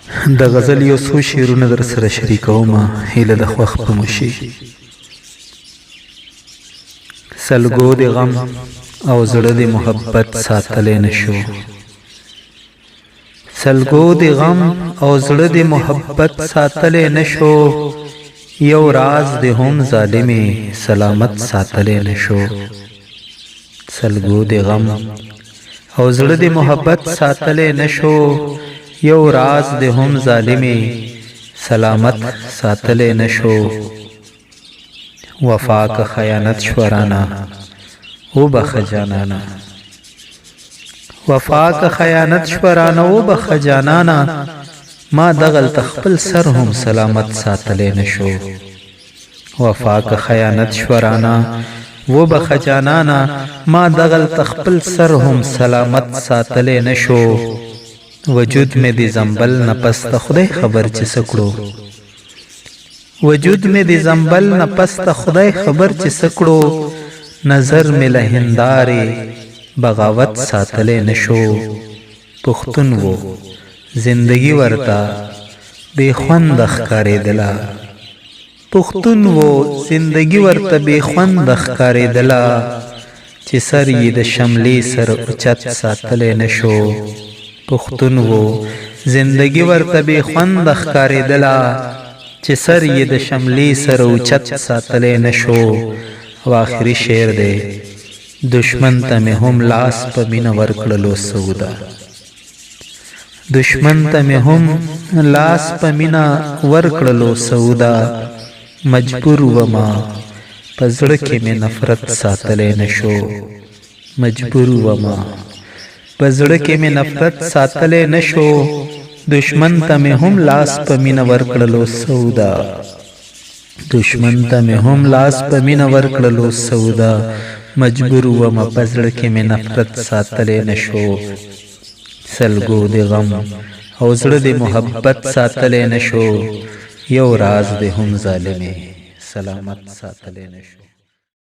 د غزل یو څو شعرونه در سره شریکوم هیله د خوښ په مشي. سلګو د غم او زړه د محبت ساتلی نشو، سلګو د غم او زړه د محبت ساتلی نشو، یو راز د هم ظالمې سلامت ساتلی نشو. سلګو د غم او زړه د محبت ساتلی نشو، یو راز د هم ظالمې سلامت ساتلی نشو. وفا که خیانت شورانا او بخ جانانا، وفا که خیانت شورانا او بخ جانانا، ما دغل تخپل سر هم سلامت ساتلی نشو. وفا که خیانت شورانا و بخ جانانا، ما دغل تخپل سر هم سلامت ساتلی نشو. وجود میں دی زنبل نپس تا خدای خبر چی سکڑو، وجود میں دی زنبل نپس تا خدای خبر چی سکڑو، نظر میں لہندارے بغاوت ساتلے نشو. پختون وہ زندگی ورتا بے خوند اخکارے دلا، پختون وہ زندگی ورتا بے خوند اخکارے دلا، چی سر ید شملی سر اچت ساتلے نشو. پختون وہ زندگی ورته بے خوند ښکارېدله، چې سر یې د شملې سره اوچت ساتلی نشو. او آخري شعر دی: دشمن ته مې هم لاس په مینه ورکړلو سودا، دشمن ته مې هم لاس په مینه ورکړلو سودا، مجبور وما په زړه کې مې نفرت ساتلی نشو. مجبور وما پزړه کې مې نفرت ساتلی نشو، دشمن ته مې هم لاس په مینه ورکړلو سودا، دشمن ته مې هم لاس په مینه ورکړلو سودا، مجبور ومه پزړه کې مې نفرت ساتلی نشو. سلګو د غم او زړه د محبت ساتلی نشو، یو راز د هم ظالمې سلامت ساتلی نشو.